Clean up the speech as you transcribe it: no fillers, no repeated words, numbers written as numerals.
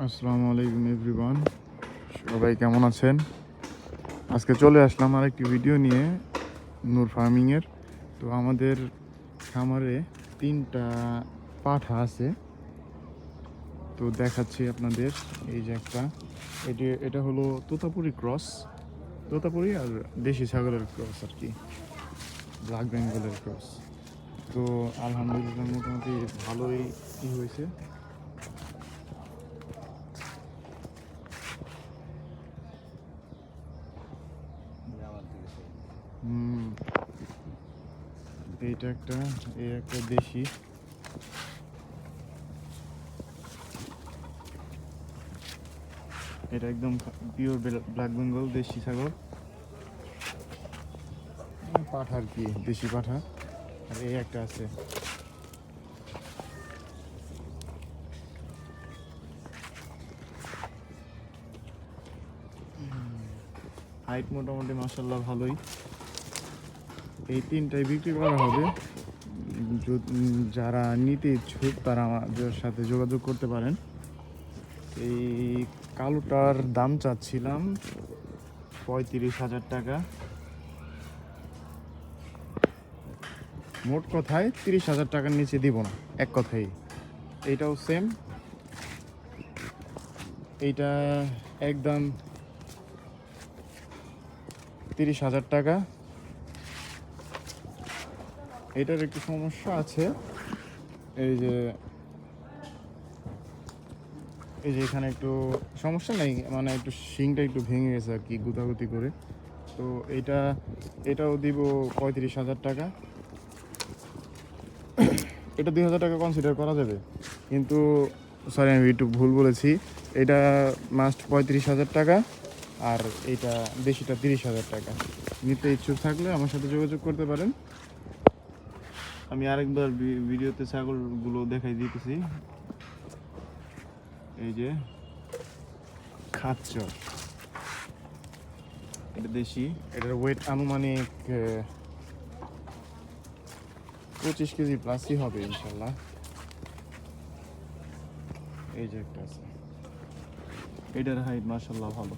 আসসালামু আলাইকুম এভরিওয়ান, সবাই কেমন আছেন? আজকে চলে আসলাম আরেকটি ভিডিও নিয়ে নূর ফার্মিংয়ের। তো আমাদের খামারে 3টা পাঠা আছে, তো দেখাচ্ছি আপনাদের। এই যে একটা, এটা হলো তোতাপুরি ক্রস, তোতাপুরি আর দেশি ছাগলের ক্রস আর কি, ব্ল্যাক বেঙ্গলের ক্রস। তো আলহামদুলিল্লাহ মোটামুটি ভালোই হয়েছে। এইটা একটা, এই একটা দেশি। এটা একদম পিওর ব্ল্যাক বেঙ্গল দেশি ছাগল, পাঠা আর কি, দেশি পাঠা। আর এই একটা আছে, হাইট মোটামুটি মাশাআল্লাহ ভালোই। এই 3টাই বিক্রি করা হবে। যারা নিতে ইচ্ছুক তারা আমাদের সাথে যোগাযোগ করতে পারেন। এই কালোটার দাম চাচ্ছিলাম 35,000 টাকা, মোট কথায় 30,000 টাকার নিচে দিব না, এক কথাই। এইটাও সেম, এইটা একদম 30,000 টাকা। এটার একটু সমস্যা আছে, এই যে এখানে একটু সমস্যা নেই, মানে একটু শিংটা একটু ভেঙে গেছে আর কি, গুতাগুতি করে। তো এটাও দিব 35,000 টাকা। এটা 2,000 টাকা কনসিডার করা যাবে, কিন্তু সরি আমি একটু ভুল বলেছি। এটা মাস্ট 35,000 টাকা, আর এইটা দেশিটা 30,000 টাকা। নিতে ইচ্ছুক থাকলে আমার সাথে যোগাযোগ করতে পারেন। আমি আরেকবার ভিডিওতে ছাগলগুলো দেখাই দিতেছি। এই যে খাচ্চর, এটা দেশি, এটার ওয়েট আনুমানিক 25 কেজি প্লাসই হবে ইনশাল্লাহ। এই যে একটা আছে, এটার হাইট মাশাআল্লাহ ভালো।